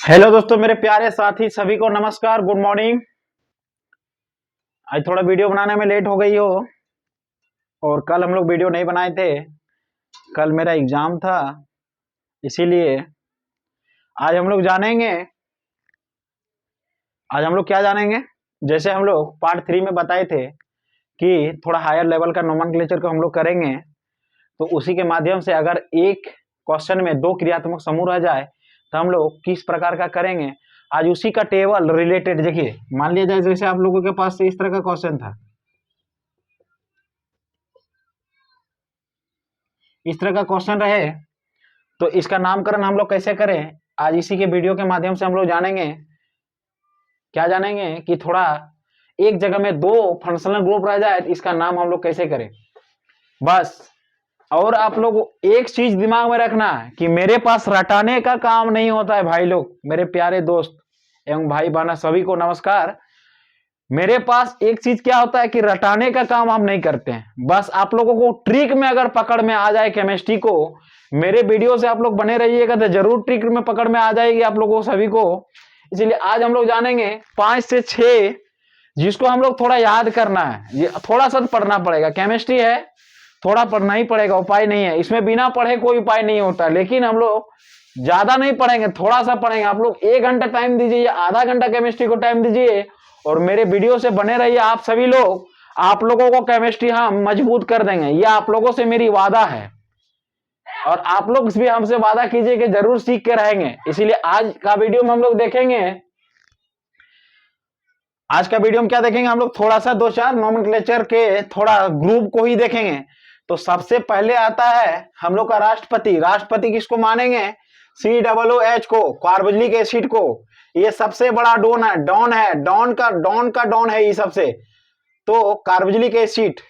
Hello दोस्तों, मेरे प्यारे साथी सभी को नमस्कार, गुड मॉर्निंग। आज थोड़ा वीडियो बनाने में लेट हो गई हो और कल हम लोग वीडियो नहीं बनाए थे। कल मेरा एग्जाम था, इसीलिए आज हम लोग जानेंगे। आज हम लोग क्या जानेंगे, जैसे हम लोग पार्ट 3 में बताए थे कि थोड़ा हायर लेवल का नोमेनक्लेचर को हम लोग करेंगे, तो उसी के माध्यम से अगर एक क्वेश्चन में दो क्रियात्मक समूह रह जाए तो हम लोग किस प्रकार का करेंगे। आज उसी का टेबल रिलेटेड देखिए, मान लिया जाए जैसे आप लोगों के पास इस तरह का क्वेश्चन था, इस तरह का क्वेश्चन रहे तो इसका नामकरण हम लोग कैसे करें, आज इसी के वीडियो के माध्यम से हम लोग जानेंगे। क्या जानेंगे कि थोड़ा एक जगह में दो फंक्शनल ग्रुप रह जाए तो इसका नाम हम लोग कैसे करें, बस। और आप लोग एक चीज दिमाग में रखना है कि मेरे पास रटाने का काम नहीं होता है भाई लोग। मेरे प्यारे दोस्त एवं भाई बहना सभी को नमस्कार। मेरे पास एक चीज क्या होता है कि रटाने का काम हम नहीं करते हैं, बस आप लोगों को ट्रिक में अगर पकड़ में आ जाए केमिस्ट्री को, मेरे वीडियो से आप लोग बने रहिएगा तो जरूर ट्रिक में पकड़ में आ जाएगी आप लोगों सभी को। इसलिए आज हम लोग जानेंगे 5 से 6, जिसको हम लोग थोड़ा याद करना है। ये थोड़ा सा पढ़ना पड़ेगा, केमिस्ट्री है, थोड़ा पढ़ना ही पड़ेगा, उपाय नहीं है इसमें, बिना पढ़े कोई उपाय नहीं होता। लेकिन हम लोग ज्यादा नहीं पढ़ेंगे, थोड़ा सा पढ़ेंगे। आप लोग 1 घंटा टाइम दीजिए या आधा घंटा केमिस्ट्री को टाइम दीजिए और मेरे वीडियो से बने रहिए आप सभी लोग। आप लोगों को केमिस्ट्री हम मजबूत कर देंगे, यह आप लोगों से मेरी वादा है और आप लोग भी हमसे वादा कीजिए कि जरूर सीख के रहेंगे। इसीलिए आज का वीडियो में हम लोग देखेंगे, आज का वीडियो में क्या देखेंगे, हम लोग थोड़ा सा 2-4 नोमेनक्लेचर के थोड़ा ग्रुप को ही देखेंगे। तो सबसे पहले आता है हम लोग का राष्ट्रपति। राष्ट्रपति किसको मानेंगे, COOH को, कार्बोक्सिलिक एसिड को। ये सबसे बड़ा डॉन है, डॉन है ये सबसे। तो कार्बोक्सिलिक एसिड,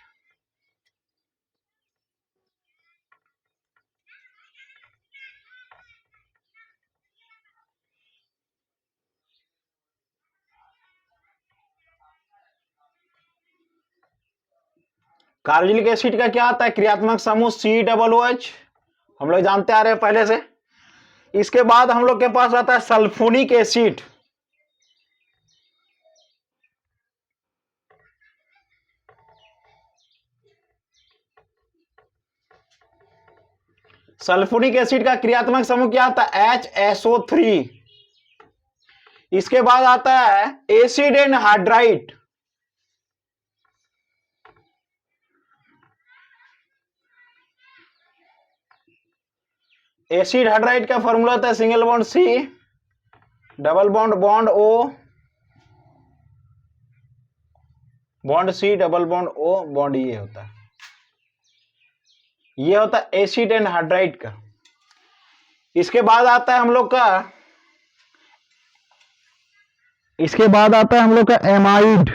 कार्बोक्सिलिक एसिड का क्या आता है, क्रियात्मक समूह COOH, हम लोग जानते आ रहे हैं पहले से। इसके बाद हम लोग के पास आता है सल्फोनिक एसिड। सल्फोनिक एसिड का क्रियात्मक समूह क्या आता है, HSO3। इसके बाद आता है एसिड एनहाइड्राइड। एसिड हाइड्राइड का फॉर्मूला होता है single bond C, double bond O, bond C, double bond O, bond ये होता है, ये होता है एसिड एनहाइड्राइड का। इसके बाद आता है हम लोग का, इसके बाद आता है हम लोग का एमाइड।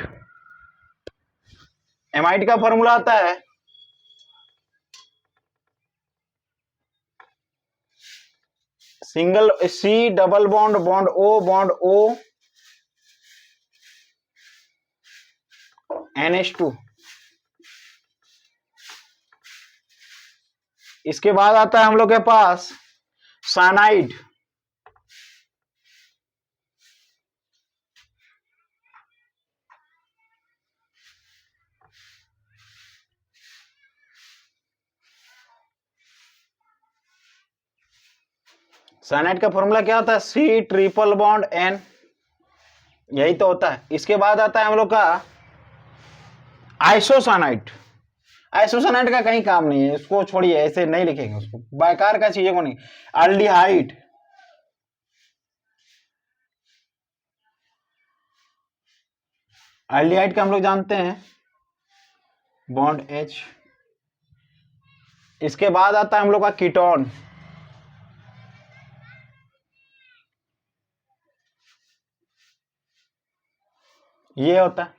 एमाइड का फॉर्मूला आता है single C, double bond bond O, NH2। इसके बाद आता है हम लोग के पास साइनाइड। साइनाइड का फॉर्मूला क्या होता है, C ट्रिपल बॉन्ड N, यही तो होता है। इसके बाद आता है हम लोग का आइसोसाइनाइड। आइसोसाइनाइड का कहीं काम नहीं है, इसको छोड़िए, ऐसे नहीं लिखेंगे उसको, बेकार का चीजों को नहीं। अल्डिहाइड, अल्डिहाइड का हम लोग जानते हैं बॉन्ड H। इसके बाद आता है हम लोग का कीटोन। ये होता है।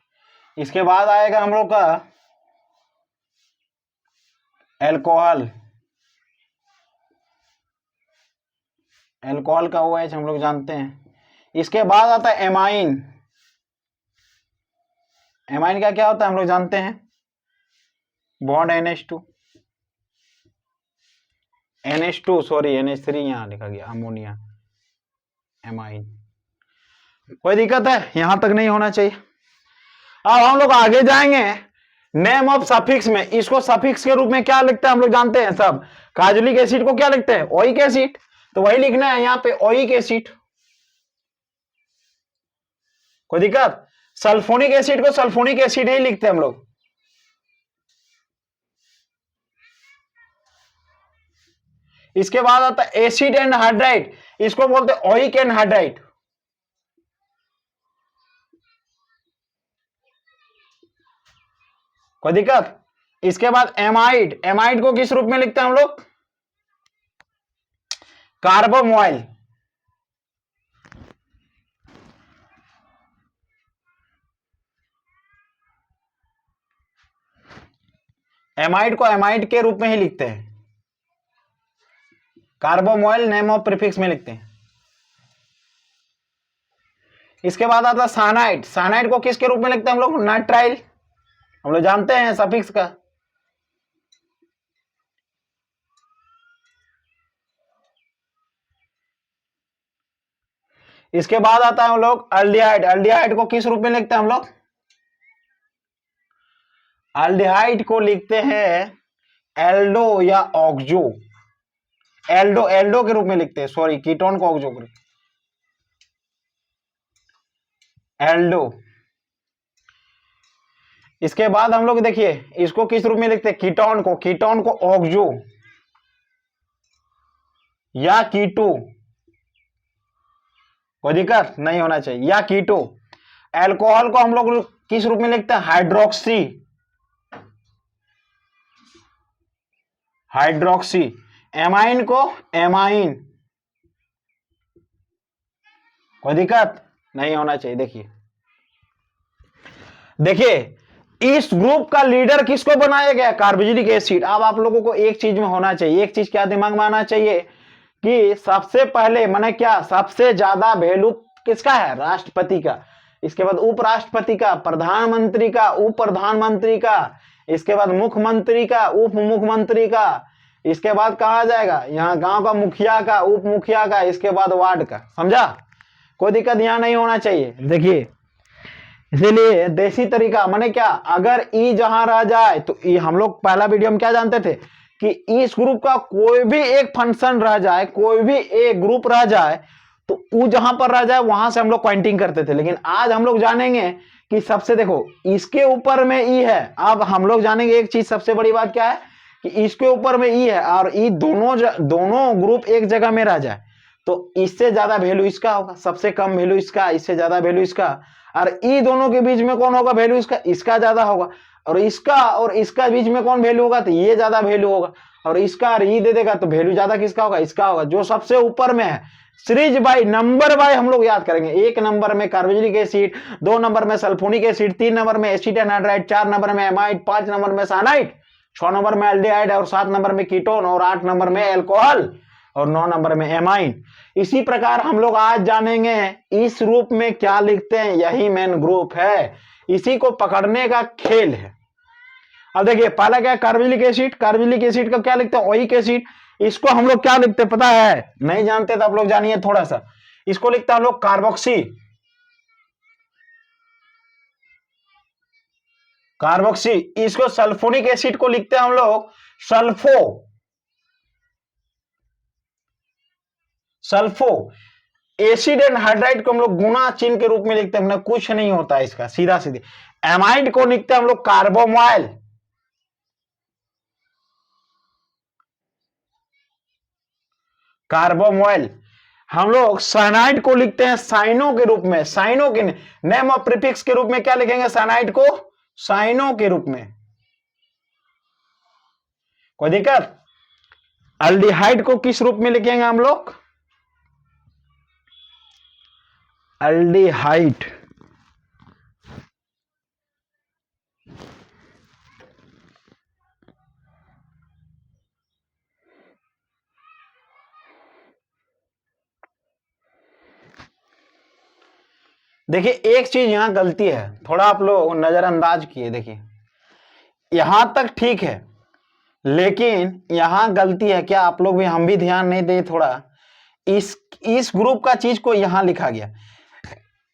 इसके बाद आएगा हम लोग का एल्कोहल। एल्कोहल का OH हम लोग जानते हैं। इसके बाद आता है एमाइन। एमाइन का क्या होता है हम लोग जानते हैं, bond NH2, NH2 sorry NH3 यहां लिखा गया, अमोनिया। एमाइन। कोई दिक्कत है? यहां तक नहीं होना चाहिए। अब हम लोग आगे जाएंगे नेम ऑफ सफिक्स में। इसको सफिक्स के रूप में क्या लिखते हैं हम लोग जानते हैं सब। कार्बोक्सिलिक एसिड को क्या लिखते हैं? Oic acid. तो वही लिखना है यहां पे, ओइक एसिड। कोई दिक्कत? सल्फोनिक एसिड को सल्फोनिक एसिड ही लिखते हैं हम लोग। इसके बाद आता है एसिड एंड हाइड्राइड, इसको बोलते हैं ओइक एंड हाइड्राइड। कोई दिक्कत? इसके बाद एमाइड, एमाइड को किस रूप में लिखते हैं हम लोग? कार्बोमोइल। एमाइड को एमाइड के रूप में ही लिखते हैं, कार्बोमोइल नेम ऑफ प्रीफिक्स में लिखते हैं। इसके बाद आता है साइनाइड, साइनाइड को किसके रूप में लिखते हैं हम लोग? नाइट्राइल। हम लोग जानते हैं सफिक्स का। इसके बाद आता है हम लोग अल्डिहाइड, अल्डिहाइड को किस रूप में लिखते हैं हम लोग? अल्डिहाइड को लिखते हैं एल्डो या ऑक्सो, एल्डो, एल्डो के रूप में लिखते हैं, सॉरी कीटोन को ऑक्सो के, एल्डो। इसके बाद हम लोग देखिए इसको किस रूप में लिखते हैं? कीटोन को, कीटोन को ऑक्सो या कीटो। कोई दिक्कत नहीं होना चाहिए, या कीटो। अल्कोहल को हम लोग किस रूप में लिखते हैं? Hydroxy, hydroxy. एमाइन को एमाइन। कोई दिक्कत नहीं होना चाहिए। देखिए देखिए इस ग्रुप का लीडर किसको बनाया गया? Carboxylic acid. अब आप लोगों को एक चीज में होना चाहिए, एक चीज क्या दिमाग में आना चाहिए कि सबसे पहले माने क्या, सबसे ज्यादा वैल्यू किसका है? राष्ट्रपति का। इसके बाद उपराष्ट्रपति का, प्रधानमंत्री का, उप प्रधानमंत्री का, इसके बाद मुख्यमंत्री का, उप मुख्यमंत्री का, इसके बाद कहा जाएगा यहाँ गांव का मुखिया का, उप मुखिया का, इसके बाद वार्ड का। समझा? कोई दिक्कत यहां नहीं होना चाहिए। देखिए इसीलिए देसी तरीका माने क्या, अगर ई जहां रह जाए तो ई, हम लोग पहला वीडियो में क्या जानते थे कि इस ग्रुप का कोई भी एक फंक्शन रह जाए, कोई भी एक ग्रुप रह जाए तो वो जहां पर रह जाए वहां से हम लोग पॉइंटिंग करते थे। लेकिन आज हम लोग जानेंगे कि सबसे, देखो इसके ऊपर में ई है। अब हम लोग जानेंगे एक चीज, सबसे बड़ी बात क्या है कि इसके ऊपर में ई है और ई दोनों ग्रुप एक जगह में रह जाए तो इससे ज्यादा वैल्यू इसका होगा, सबसे कम वैल्यू इसका, इससे ज्यादा वैल्यू इसका। और ई दोनों के बीच में कौन होगा वैल्यू? इसका ज्यादा होगा। और इसका बीच में कौन वैल्यू होगा? तो ये ज्यादा वैल्यू होगा। और इसका और ई दे देगा तो वैल्यू ज्यादा किसका होगा? इसका होगा। जो सबसे ऊपर में है सीरीज बाय नंबर बाय हम लोग याद करेंगे। 1 नंबर में कार्बोक्सिलिक एसिड, 2 नंबर में सल्फोनिक एसिड, 3 नंबर में एसिड एनाहाइड्राइड, 4 नंबर में एमाइड, 5 नंबर में साइनाइड, 6 नंबर में एल्डिहाइड और 7 नंबर में कीटोन और 8 नंबर में अल्कोहल और 9 नंबर में एमाइन। इसी प्रकार हम लोग आज जानेंगे इस रूप में क्या लिखते हैं, यही मेन ग्रुप है, इसी को पकड़ने का खेल है। अब देखिए पहला क्या है? कार्बोक्सिलिक एसिड, कार्बोक्सिलिक एसिड का क्या लिखते हैं? Oic acid. इसको हम लोग क्या लिखते हैं पता है? नहीं जानते तो आप लोग जानिए थोड़ा सा। इसको लिखते हैं हम लोग कार्बोक्सी, कार्बोक्सी। इसको सल्फोनिक एसिड को लिखते हैं हम लोग sulpho, sulpho. Acid and hydride को हम लोग गुना चिन्ह के रूप में लिखते हैं, कुछ नहीं होता है इसका, सीधा सीधे। एमाइड को लिखते हैं हम लोग कार्बोमोइल, कार्बोमोइल। हम लोग साइनाइड को लिखते हैं साइनो के रूप में, साइनो के नेम ऑफ प्रीफिक्स के रूप में क्या लिखेंगे? साइनाइड को साइनो के रूप में। कोई दिक्कत? अल्डिहाइड को किस रूप में लिखेंगे हम लोग? अल्डिहाइड। देखिए एक चीज यहां गलती है, थोड़ा आप लोग नजरअंदाज किए। देखिए यहां तक ठीक है लेकिन यहां गलती है क्या? आप लोग भी, हम भी ध्यान नहीं दें थोड़ा। इस ग्रुप का चीज को यहां लिखा गया,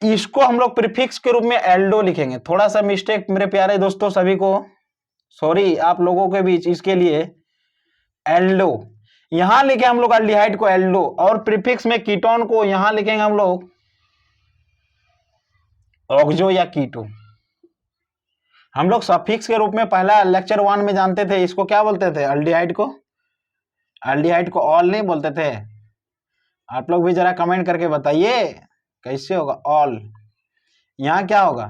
इसको हम लोग प्रीफिक्स के रूप में एल्डो लिखेंगे। थोड़ा सा मिस्टेक मेरे प्यारे दोस्तों सभी को, सॉरी आप लोगों के बीच, इसके लिए एल्डो यहां लिखे हम लोग एल्डिहाइड को एल्डो, और प्रीफिक्स में कीटोन को यहां लिखेंगे हम लोग ऑक्सो या कीटो। हम लोग सफिक्स के रूप में पहला लेक्चर 1 में जानते थे, इसको क्या बोलते थे, एल्डिहाइड को ऑल नहीं बोलते थे। आप लोग भी जरा कमेंट करके बताइए कैसे होगा ऑल, यहां क्या होगा,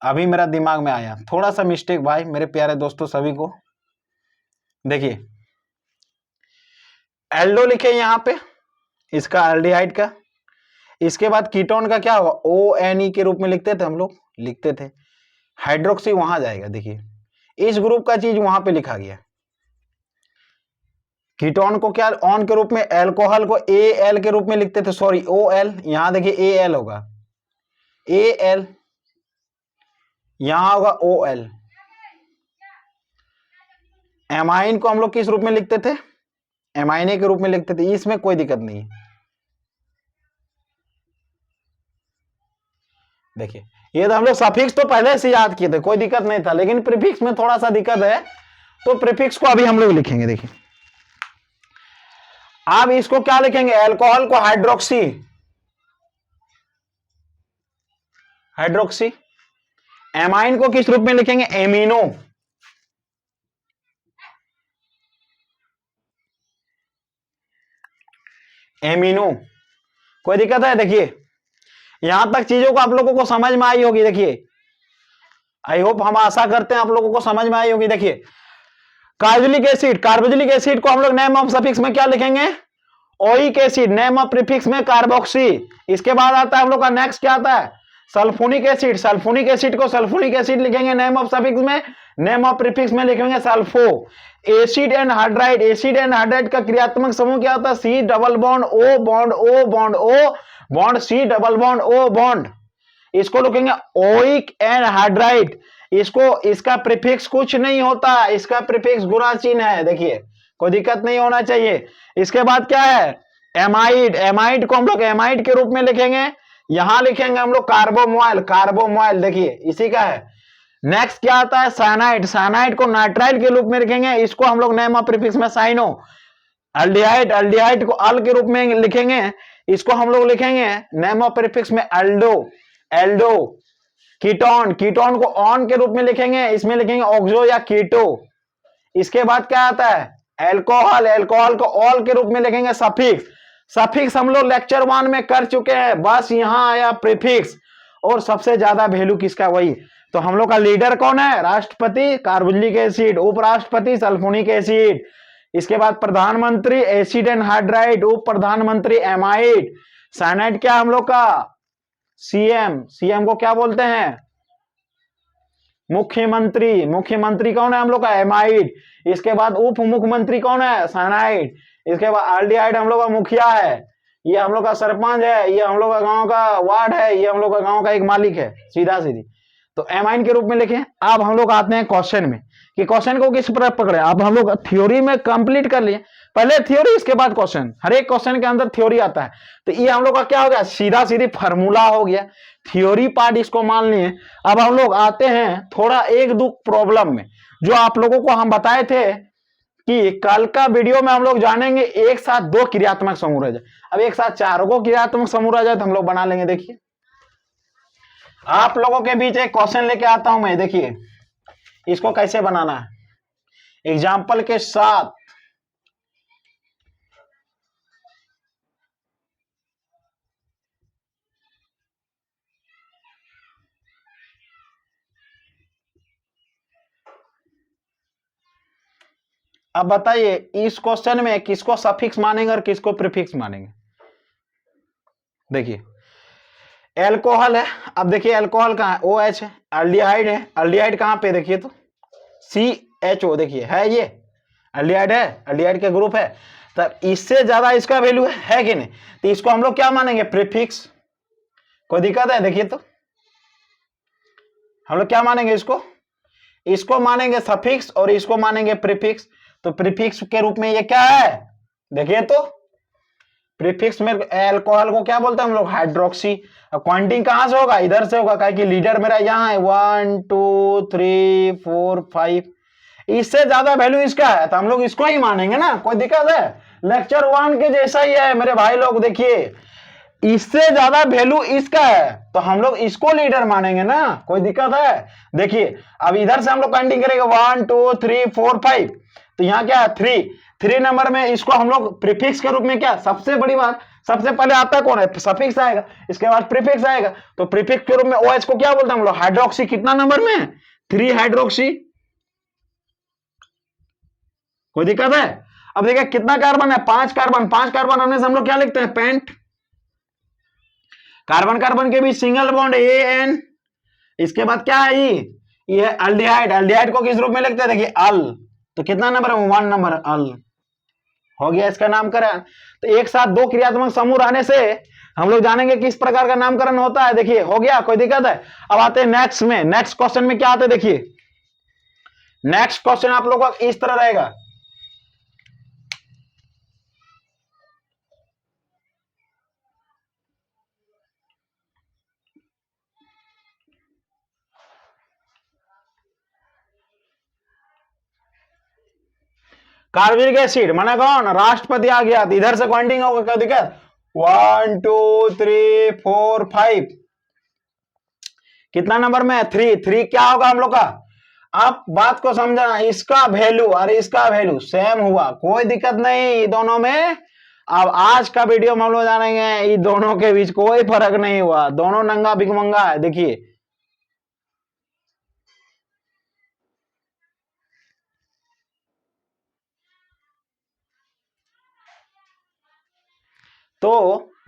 अभी मेरा दिमाग में आया, थोड़ा सा मिस्टेक भाई मेरे प्यारे दोस्तों सभी को। देखिए एल्डो लिखे यहां पे इसका एल्डिहाइड का, इसके बाद कीटोन का क्या होगा, ONE के रूप में लिखते थे हम लोग, लिखते थे। हाइड्रोक्सी वहां जाएगा, देखिए इस ग्रुप का चीज वहां पे लिखा गया। कीटोन को क्या ऑन के रूप में, एल्कोहल को AL के रूप में लिखते थे, सॉरी OL, यहां देखिए AL होगा, AL यहां होगा OL। एमाइन को हम लोग किस रूप में लिखते थे, एमाइने के रूप में लिखते थे, इसमें कोई दिक्कत नहीं है। देखिए ये तो हम लोग सफिक्स तो पहले से याद किए थे, कोई दिक्कत नहीं था, लेकिन प्रीफिक्स में थोड़ा सा दिक्कत है, तो प्रीफिक्स को अभी हम लोग लिखेंगे। देखिए अब इसको क्या लिखेंगे, एल्कोहल को हाइड्रोक्सी, एमाइन को किस रूप में लिखेंगे, एमिनो। कोई दिक्कत है, देखिए यहां तक चीजों को आप लोगों को समझ में आई होगी। देखिए आई होप, हम आशा करते हैं आप लोगों को समझ में आई होगी। देखिए कार्बोक्सिलिक एसिड को हम लोग नेम ऑफ सफिक्स में क्या लिखेंगे, oic acid, name of prefix में कार्बोक्सी। इसके बाद आता है हम लोग का नेक्स्ट क्या आता है, सल्फोनिक एसिड को सल्फोनिक एसिड लिखेंगे नेम ऑफ सफिक्स में, नेम ऑफ प्रीफिक्स में लिखेंगे सल्फो। एसिड एंड हाइड्राइड का क्रियात्मक समूह क्या होता है, C double bond O bond O bond O bond C double bond O bond, इसको लिखेंगे ओइक एंड हाइड्राइड। इसका प्रीफिक्स कुछ नहीं होता, इसका प्रीफिक्स गुणा चिन्ह है, देखिए कोई दिक्कत नहीं होना चाहिए। इसके बाद क्या है, एमाइड को हम लोग एमाइड के रूप में लिखेंगे, यहां लिखेंगे हम लोग कार्बोमोइल, देखिए इसी का है। नेक्स्ट क्या आता है, साइनाइड को नाइट्राइल के रूप में लिखेंगे, इसको हम लोग नेम ऑफ प्रीफिक्स में साइनो। एल्डिहाइड को अल के रूप में लिखेंगे, इसको हम लोग लिखेंगे नेम ऑफ प्रीफिक्स में एल्डो। कीटोन को ऑन के रूप में लिखेंगे, इसमें लिखेंगे ऑक्सो या कीटो। इसके बाद क्या आता है, एल्कोहल को ऑल के रूप में लिखेंगे सफिक्स हम लोग लेक्चर 1 में कर चुके हैं, बस यहां आया प्रीफिक्स। और सबसे ज्यादा वैल्यू किसका, वही तो हम लोग का लीडर कौन है, राष्ट्रपति कार्बोक्सिलिक एसिड, उपराष्ट्रपति सल्फोनिक एसिड, इसके बाद प्रधानमंत्री एसिड एंड हाइड्राइड, उप प्रधानमंत्री एमाइड, साइनाइड क्या हम लोग का सीएम को क्या बोलते हैं, मुख्यमंत्री कौन है हम लोग का, एमाइड। इसके बाद उप मुख्यमंत्री कौन है, साइनाइड। इसके बाद एल्डिहाइड हम लोग का मुखिया है, ये हम लोग का सरपंच है, ये हम लोग का गांव का वार्ड है, ये हम लोग का गांव का एक मालिक है, सीधा सीधी तो एमाइन के रूप में लिखे। अब हम लोग आते हैं क्वेश्चन में, कि क्वेश्चन को किस प्रकार पकड़े। अब हम लोग थ्योरी में कंप्लीट कर लिए, पहले थ्योरी इसके बाद क्वेश्चन, हर एक क्वेश्चन के अंदर थ्योरी आता है। तो ये हम लोग का क्या हो गया, सीधा सीधी फार्मूला हो गया, थ्योरी पार्ट इसको मान लिए। अब हम लोग आते हैं थोड़ा एक दो प्रॉब्लम में, जो आप लोगों को हम बताए थे कि कल का वीडियो में हम लोग जानेंगे एक साथ 2 क्रियात्मक समूह रह जाए, अब एक साथ 4 को क्रियात्मक समूह रह जाए तो हम लोग बना लेंगे। देखिए आप लोगों के बीच एक क्वेश्चन लेके आता हूं मैं, देखिए इसको कैसे बनाना है एग्जाम्पल के साथ। अब बताइए इस क्वेश्चन में किसको सफिक्स मानेंगे और किसको प्रीफिक्स मानेंगे। देखिए एल्कोहल है, अब देखिए एल्कोहल कहां है, OH है, एल्डिहाइड है, एल्डिहाइड कहां पे देखिए तो CHO, देखिए है, ये एल्डिहाइड है, एल्डिहाइड के ग्रुप है, तब इससे ज्यादा इसका वैल्यू है कि नहीं, तो इसको हम लोग क्या मानेंगे, प्रीफिक्स। कोई दिक्कत है, देखिए तो हम लोग क्या मानेंगे, इसको मानेंगे सफिक्स और इसको मानेंगे प्रीफिक्स। तो प्रीफिक्स के रूप में ये क्या है, देखिए तो प्रीफिक्स में अल्कोहल को क्या बोलते हैं हम लोग, हाइड्रोक्सी। क्वांटिटी कहां से होगा, इधर से होगा, कि लीडर मेरा यहाँ है 1 2 3 4 5, इससे ज्यादा वैल्यू इसका है तो हम लोग इसको ही मानेंगे ना, कोई दिक्कत है। लेक्चर 1 के जैसा ही है मेरे भाई लोग, देखिए इससे ज्यादा वैल्यू इसका है तो हम लोग इसको लीडर मानेंगे ना, कोई दिक्कत है। देखिए अब इधर से हम लोग काउंटिंग करेंगे 1 2 3 4 5, तो यहाँ क्या है 3 नंबर में इसको हम लोग प्रीफिक्स के रूप में, क्या सबसे बड़ी बात, सबसे पहले आता कौन है, सफिक्स आएगा, इसके बाद प्रीफिक्स आएगा, तो प्रीफिक्स के रूप में OH को क्या बोलते हैं हम लोग, हाइड्रोक्सी। कितना नंबर में, 3 हाइड्रोक्सी, कोई दिक्कत है। अब देखिए कितना कार्बन है, 5 कार्बन, 5 कार्बन आने से हम लोग क्या लिखते हैं, पेंट। कार्बन कार्बन के बीच सिंगल बॉन्ड AN, इसके बाद क्या है ये है अल्डिहाइड। अल्डिहाइड को किस रूप में लिखते हैं, देखिए अल, तो कितना नंबर है, 1 नंबर अल, हो गया इसका नामकरण। तो एक साथ दो क्रियात्मक समूह रहने से हम लोग जानेंगे किस प्रकार का नामकरण होता है, देखिए हो गया, कोई दिक्कत है। अब आते हैं नेक्स्ट में, नेक्स्ट क्वेश्चन में क्या आते हैं, देखिए नेक्स्ट क्वेश्चन आप लोगों का इस तरह रहेगा, कार्बोनिक एसिड माना कौन, राष्ट्रपति आ गया, तो इधर से क्वांटिंग होगा, क्या दिक्कत, 1 2 3 4 5, कितना नंबर में, 3 क्या होगा हम लोग का। आप बात को समझना, इसका वैल्यू और इसका वैल्यू सेम हुआ, कोई दिक्कत नहीं दोनों में। अब आज का वीडियो में हम लोग जानेंगे ये दोनों के बीच कोई फर्क नहीं हुआ, दोनों नंगा भिखमंगा है। देखिए तो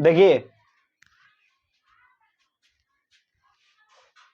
देखिए